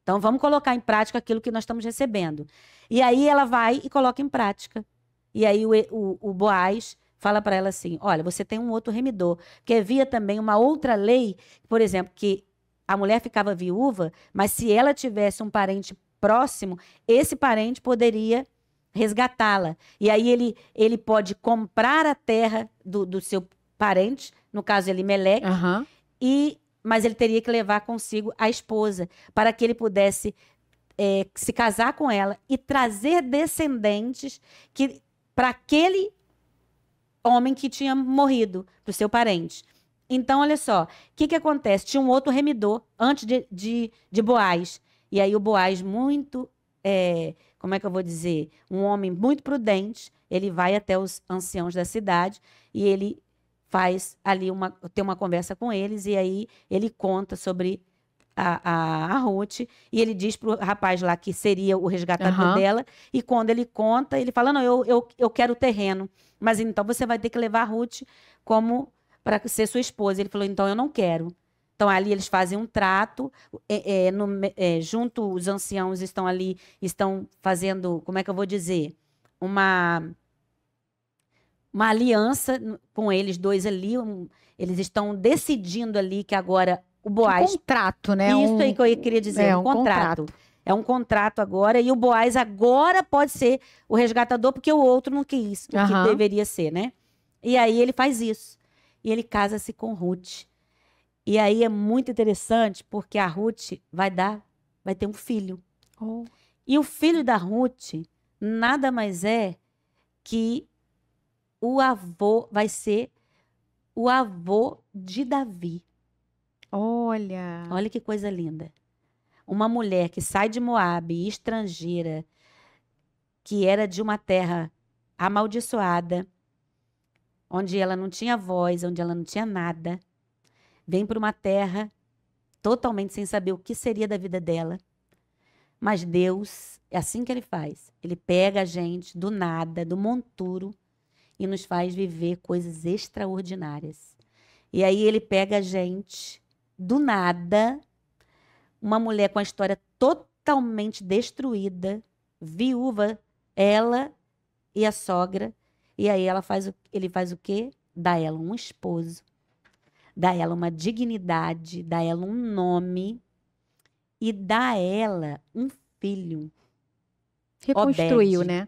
Então, vamos colocar em prática aquilo que nós estamos recebendo. E aí, ela vai e coloca em prática. E aí, o Boaz fala para ela assim, olha, você tem um outro remidor. Que havia também uma outra lei, por exemplo, que a mulher ficava viúva, mas se ela tivesse um parente próximo, esse parente poderia resgatá-la. E aí ele pode comprar a terra do seu parente, no caso Elimeleque, mas ele teria que levar consigo a esposa, para que ele pudesse se casar com ela e trazer descendentes para aquele homem que tinha morrido, para o seu parente. Então, olha só, o que acontece? Tinha um outro remidor antes de Boaz. E aí o Boaz muito, como é que eu vou dizer? Um homem muito prudente, ele vai até os anciãos da cidade e ele faz ali tem uma conversa com eles e aí ele conta sobre a Ruth e ele diz pro rapaz lá que seria o resgatador dela e quando ele conta, ele fala, não, eu quero o terreno, mas então você vai ter que levar a Ruth como para ser sua esposa. Ele falou, então eu não quero. Então ali eles fazem um trato, junto os anciãos estão ali, estão fazendo, como é que eu vou dizer? Uma uma aliança com eles dois ali. Eles estão decidindo ali que agora o Boaz... Um contrato, né? Isso aí que eu queria dizer, um contrato. É um contrato agora, e o Boaz agora pode ser o resgatador, porque o outro não quis, o que deveria ser, né? E aí ele faz isso. E ele casa-se com Ruth. E aí é muito interessante, porque a Ruth vai ter um filho. Oh. E o filho da Ruth nada mais é que o avô, vai ser o avô de Davi. Olha que coisa linda. Uma mulher que sai de Moabe, estrangeira, que era de uma terra amaldiçoada, onde ela não tinha voz, onde ela não tinha nada, vem para uma terra totalmente sem saber o que seria da vida dela. Mas Deus, é assim que ele faz. Ele pega a gente do nada, do monturo, e nos faz viver coisas extraordinárias. E aí ele pega a gente do nada, uma mulher com a história totalmente destruída, viúva, ela e a sogra. E aí ele faz o quê? Dá ela um esposo, dá ela uma dignidade, dá ela um nome e dá ela um filho. Reconstruiu, Obed. né?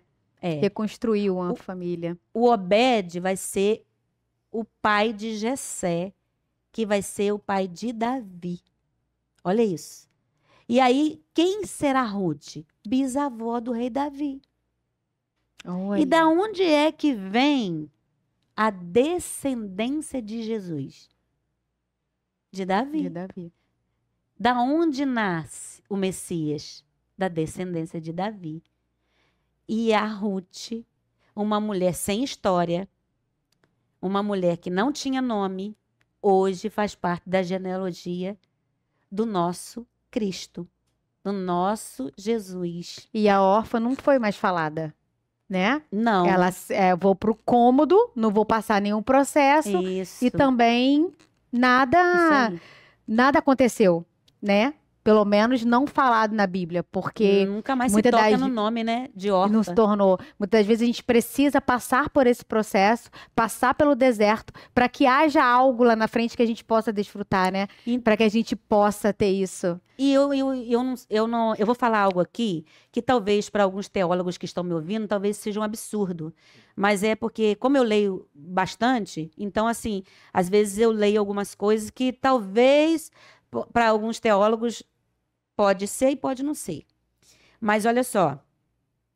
Reconstruiu uma família. O Obed vai ser o pai de Jessé, que vai ser o pai de Davi. Olha isso. E aí, quem será Ruth? Bisavó do rei Davi. Olha. E da onde é que vem a descendência de Jesus? De Davi. De Davi. Da onde nasce o Messias? Da descendência de Davi. E a Ruth, uma mulher sem história, uma mulher que não tinha nome, hoje faz parte da genealogia do nosso Cristo, do nosso Jesus. E a órfã não foi mais falada, né? Não. Ela, vou pro cômodo, não vou passar nenhum processo. Isso. E também nada aconteceu, né? Pelo menos não falado na Bíblia, porque nunca mais se muitas toca das- no nome, né? De órfã. não se tornou. Muitas vezes a gente precisa passar por esse processo, passar pelo deserto, para que haja algo lá na frente que a gente possa desfrutar, né? Para que a gente possa ter isso. E eu vou falar algo aqui que talvez para alguns teólogos que estão me ouvindo, talvez seja um absurdo. Mas é porque, como eu leio bastante, então, assim, às vezes eu leio algumas coisas que talvez para alguns teólogos pode ser e pode não ser. Mas olha só,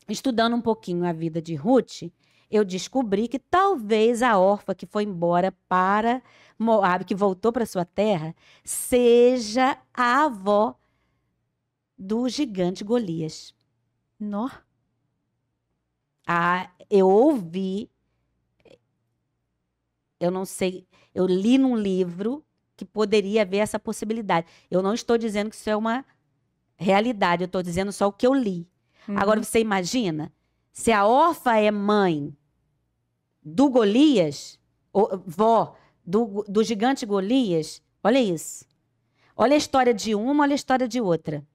estudando um pouquinho a vida de Ruth, eu descobri que talvez a órfã que foi embora para Moabe, que voltou para sua terra, seja a avó do gigante Golias. Nó. Eu ouvi, eu não sei, eu li num livro que poderia haver essa possibilidade. Eu não estou dizendo que isso é uma realidade, eu estou dizendo só o que eu li. Agora, você imagina, se a órfã é mãe do Golias, vó do gigante Golias, olha isso. Olha a história de uma, olha a história de outra.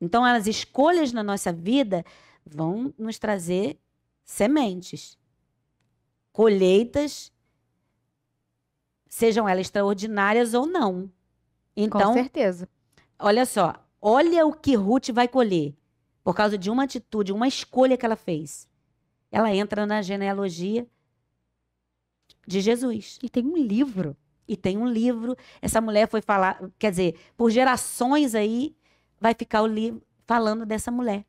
Então, as escolhas na nossa vida vão nos trazer sementes, colheitas, sejam elas extraordinárias ou não. Então, com certeza. Olha só, olha o que Ruth vai colher por causa de uma atitude, uma escolha que ela fez. Ela entra na genealogia de Jesus. E tem um livro. Essa mulher foi falar, quer dizer, por gerações aí, vai ficar o livro falando dessa mulher.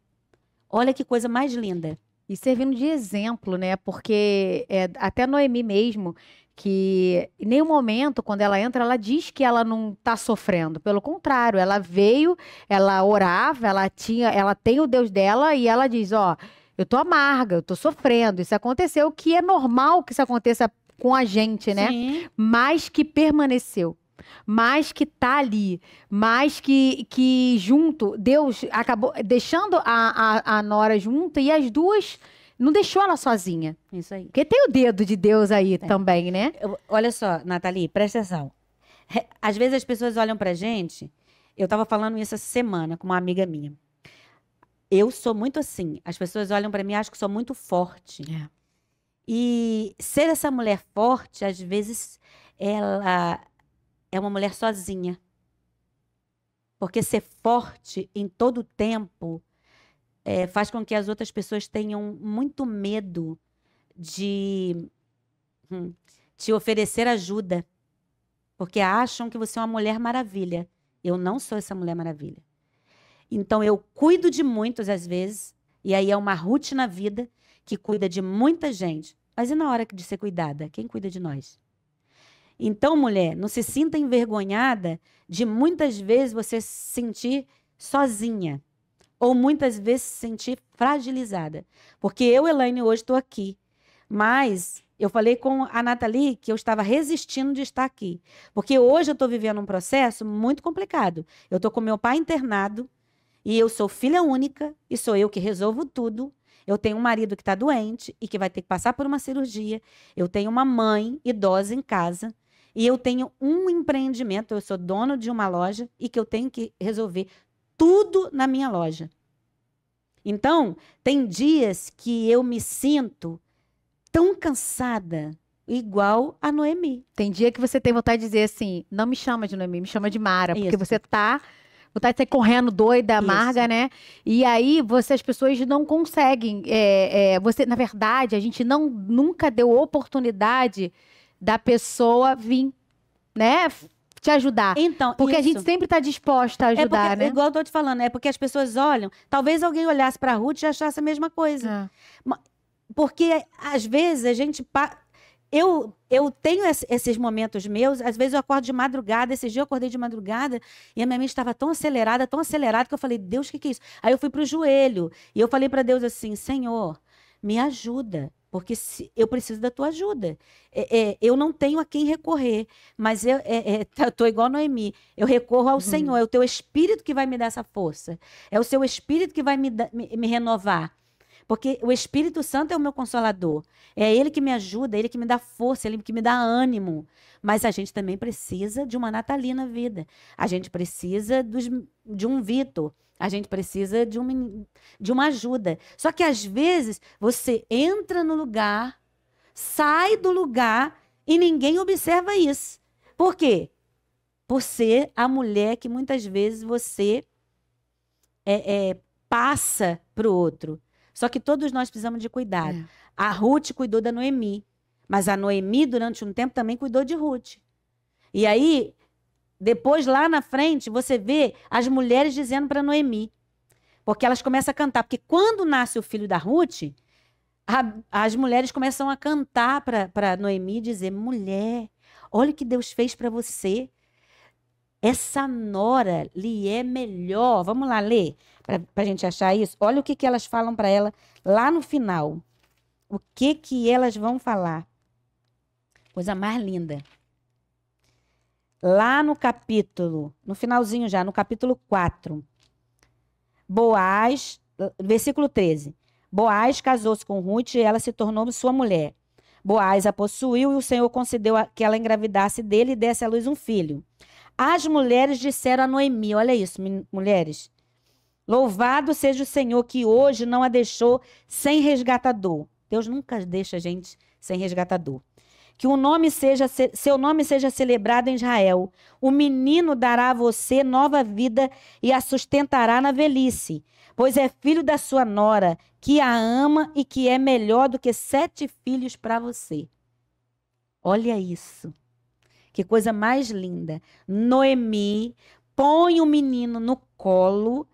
Olha que coisa mais linda. E servindo de exemplo, né? Porque até Noemi mesmo, que em nenhum momento, quando ela entra, ela diz que ela não está sofrendo. Pelo contrário, ela veio, ela orava, ela tem o Deus dela e ela diz, ó, eu tô amarga, eu tô sofrendo. Isso aconteceu, que é normal que isso aconteça com a gente, né? Sim. Mas que permaneceu. Mas que tá ali, mas que junto, Deus acabou deixando a Nora junto e as duas não deixou ela sozinha. Isso aí. Porque tem o dedo de Deus aí também, né? Olha só, Nathalie, presta atenção. Às vezes as pessoas olham pra gente, eu tava falando isso essa semana com uma amiga minha. Eu sou muito assim, as pessoas olham pra mim e acham que sou muito forte. E ser essa mulher forte, às vezes, ela é uma mulher sozinha. Porque ser forte em todo o tempo faz com que as outras pessoas tenham muito medo de te oferecer ajuda. Porque acham que você é uma mulher maravilha. Eu não sou essa mulher maravilha. Então, eu cuido de muitos, às vezes, e aí é uma Ruth na vida que cuida de muita gente. Mas e na hora de ser cuidada? Quem cuida de nós? Então, mulher, não se sinta envergonhada de muitas vezes você se sentir sozinha. Ou muitas vezes se sentir fragilizada. Porque eu, Elaine, hoje estou aqui. Mas eu falei com a Nathalie que eu estava resistindo de estar aqui. Porque hoje eu estou vivendo um processo muito complicado. Eu estou com meu pai internado. E eu sou filha única, e sou eu que resolvo tudo. Eu tenho um marido que está doente e que vai ter que passar por uma cirurgia. Eu tenho uma mãe idosa em casa. E eu tenho um empreendimento, eu sou dono de uma loja e que eu tenho que resolver tudo na minha loja. Então, tem dias que eu me sinto tão cansada, igual a Noemi. Tem dia que você tem vontade de dizer assim, não me chama de Noemi, me chama de Mara, porque Isso. você tá... Vontade de sair correndo doida, amarga, Isso. né? E aí, as pessoas não conseguem. Na verdade, a gente nunca deu oportunidade da pessoa vir, né? Te ajudar. Então, porque a isso. gente sempre está disposta a ajudar, porque, né? igual eu tô te falando, é porque as pessoas olham, talvez alguém olhasse para a Ruth e achasse a mesma coisa. Porque, às vezes, a gente... Eu tenho esses momentos meus, às vezes eu acordo de madrugada, esses dias eu acordei de madrugada e a minha mente estava tão acelerada, que eu falei, Deus, o que é isso? Aí eu fui para o joelho e eu falei para Deus assim, Senhor, me ajuda, porque eu preciso da tua ajuda. Eu não tenho a quem recorrer, mas eu estou igual a Noemi, eu recorro ao Senhor, é o teu Espírito que vai me dar essa força, é o seu Espírito que vai me renovar. Porque o Espírito Santo é o meu consolador. É ele que me ajuda, é ele que me dá força, é ele que me dá ânimo. Mas a gente também precisa de uma Nathalie na vida. A gente precisa de um Vitor. A gente precisa de uma ajuda. Só que, às vezes, você entra no lugar, sai do lugar e ninguém observa isso. Por quê? Por ser a mulher que muitas vezes você passa para o outro. Só que todos nós precisamos de cuidado. A Ruth cuidou da Noemi. Mas a Noemi, durante um tempo, também cuidou de Ruth. E aí, depois, lá na frente, você vê as mulheres dizendo para Noemi. Porque elas começam a cantar. Porque quando nasce o filho da Ruth, as mulheres começam a cantar para Noemi e dizer, mulher, olha o que Deus fez para você. Essa nora lhe é melhor. Vamos lá ler, para a gente achar isso. Olha o que elas falam para ela lá no final. O que elas vão falar? Coisa mais linda. Lá no capítulo, no finalzinho já, no capítulo 4. Boaz, versículo 13. Boaz casou-se com Ruth e ela se tornou sua mulher. Boaz a possuiu e o Senhor concedeu que ela engravidasse dele e desse à luz um filho. As mulheres disseram a Noemi, olha isso, mulheres. Louvado seja o Senhor que hoje não a deixou sem resgatador. Deus nunca deixa a gente sem resgatador. Que seu nome seja celebrado em Israel. O menino dará a você nova vida e a sustentará na velhice, pois é filho da sua nora, que a ama e que é melhor do que 7 filhos para você. Olha isso. Que coisa mais linda. Noemi põe o menino no colo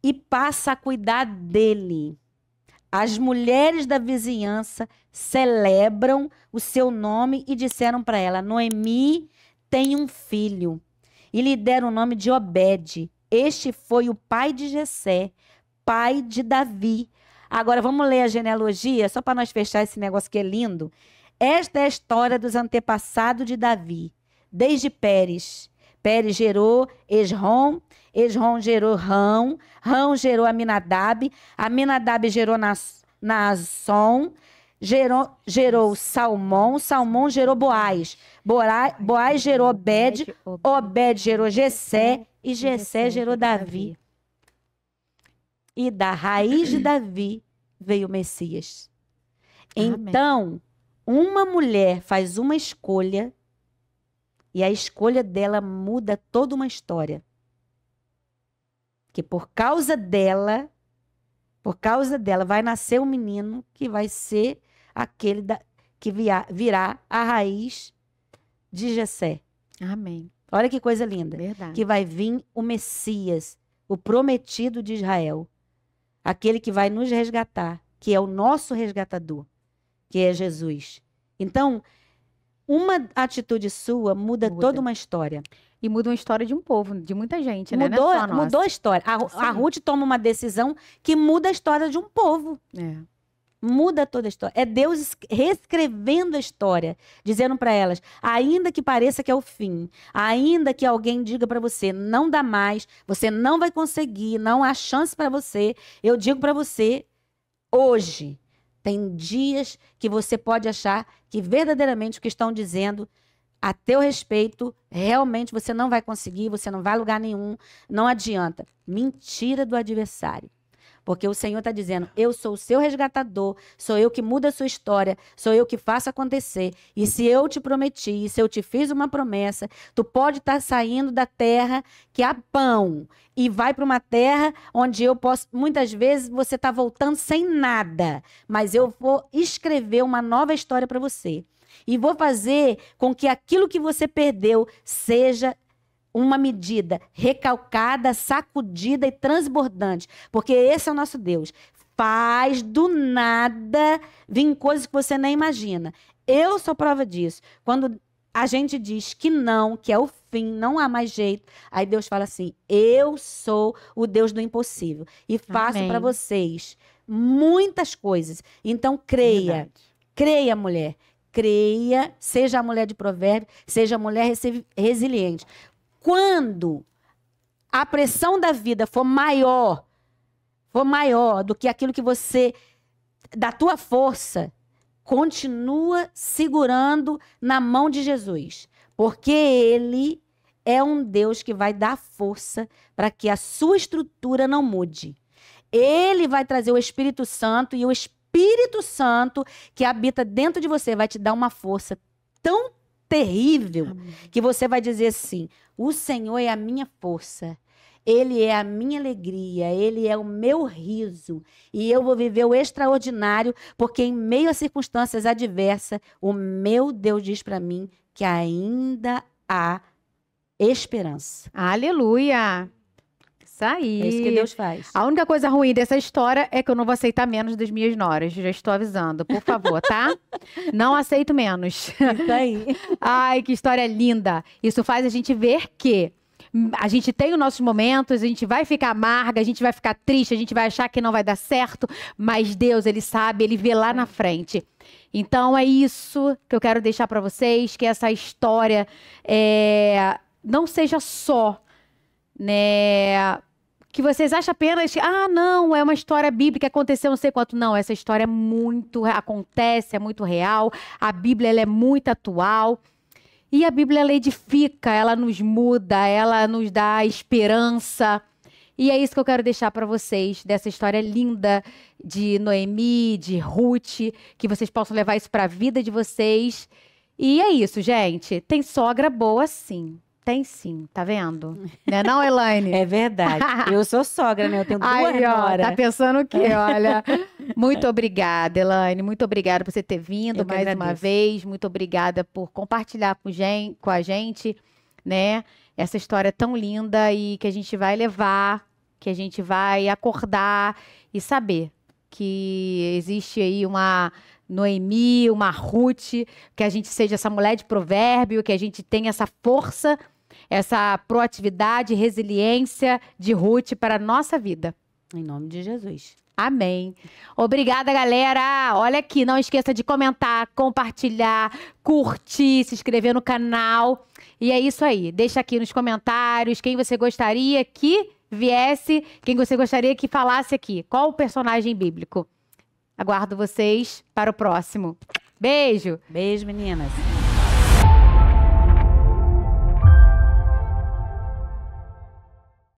e passa a cuidar dele. As mulheres da vizinhança celebram o seu nome e disseram para ela, Noemi tem um filho. E lhe deram o nome de Obed. Este foi o pai de Jessé, pai de Davi. Agora vamos ler a genealogia, só para nós fechar esse negócio que é lindo. Esta é a história dos antepassados de Davi. Desde Pérez. Pérez gerou Esrom. Esrom gerou Rão. Rão gerou Aminadab. Aminadab gerou Naasson. Gerou Salmão. Salmão gerou Boaz. Boaz gerou Obed. Obed gerou Jessé. E Jessé gerou Davi. E da raiz de Davi veio o Messias. Então, Uma mulher faz uma escolha e a escolha dela muda toda uma história. Que por causa dela vai nascer um menino que vai ser aquele que virá a raiz de Jessé. Amém. Olha que coisa linda. Verdade. Que vai vir o Messias, o prometido de Israel. Aquele que vai nos resgatar, que é o nosso resgatador, que é Jesus. Então, uma atitude sua muda toda uma história. E muda uma história de um povo, de muita gente, né? Mudou a história. A Ruth toma uma decisão que muda a história de um povo. Muda toda a história. É Deus reescrevendo a história, dizendo para elas, ainda que pareça que é o fim, ainda que alguém diga para você, não dá mais, você não vai conseguir, não há chance para você, eu digo para você, hoje, tem dias que você pode achar que verdadeiramente o que estão dizendo a teu respeito, realmente você não vai conseguir, você não vai a lugar nenhum, não adianta. Mentira do adversário. Porque o Senhor está dizendo, eu sou o seu resgatador, sou eu que mudo a sua história, sou eu que faço acontecer. E se eu te prometi, e se eu te fiz uma promessa, tu pode estar saindo da terra que há pão e vai para uma terra onde eu posso, muitas vezes você está voltando sem nada, mas eu vou escrever uma nova história para você. E vou fazer com que aquilo que você perdeu seja uma medida recalcada, sacudida e transbordante. Porque esse é o nosso Deus. Faz do nada vir coisas que você nem imagina. Eu sou prova disso. Quando a gente diz que não, que é o fim, não há mais jeito, aí Deus fala assim, eu sou o Deus do impossível. E faço para vocês muitas coisas. Então creia. Verdade. Creia, mulher. Creia, seja a mulher de provérbio, seja a mulher resiliente. Quando a pressão da vida for maior do que aquilo que você, da tua força, continua segurando na mão de Jesus. Porque Ele é um Deus que vai dar força para que a sua estrutura não mude. Ele vai trazer o Espírito Santo e o Espírito Santo que habita dentro de você vai te dar uma força tão terrível. Amém. Que você vai dizer assim, o Senhor é a minha força, Ele é a minha alegria, Ele é o meu riso e eu vou viver o extraordinário porque em meio a circunstâncias adversas, o meu Deus diz para mim que ainda há esperança. Aleluia! Isso aí. É isso que Deus faz. A única coisa ruim dessa história é que eu não vou aceitar menos das minhas noras. Já estou avisando, por favor, tá? Não aceito menos. Isso aí. Ai, que história linda. Isso faz a gente ver que a gente tem os nossos momentos, a gente vai ficar amarga, a gente vai ficar triste, a gente vai achar que não vai dar certo, mas Deus, Ele sabe, Ele vê lá na frente. Então é isso que eu quero deixar para vocês, que essa história não seja só, né, que vocês acham apenas, não, é uma história bíblica, aconteceu não sei quanto. Não, essa história é muito, acontece, é muito real. A Bíblia, ela é muito atual. E a Bíblia, ela edifica, ela nos muda, ela nos dá esperança. E é isso que eu quero deixar para vocês, dessa história linda de Noemi, de Ruth, que vocês possam levar isso para a vida de vocês. E é isso, gente. Tem sogra boa, sim. Tem sim, tá vendo? Não é não, Elaine? É verdade. Eu sou sogra, né? Eu tenho duas noras. Tá pensando o quê? Olha, muito obrigada, Elaine. Muito obrigada por você ter vindo mais uma vez. Muito obrigada por compartilhar com a gente, né? Essa história tão linda e que a gente vai levar, que a gente vai acordar e saber que existe aí uma Noemi, uma Ruth, que a gente seja essa mulher de provérbio, que a gente tenha essa força, essa proatividade, resiliência de Ruth para a nossa vida. Em nome de Jesus. Amém. Obrigada, galera. Olha aqui, não esqueça de comentar, compartilhar, curtir, se inscrever no canal. E é isso aí. Deixa aqui nos comentários quem você gostaria que viesse, quem você gostaria que falasse aqui. Qual o personagem bíblico? Aguardo vocês para o próximo. Beijo. Beijo, meninas.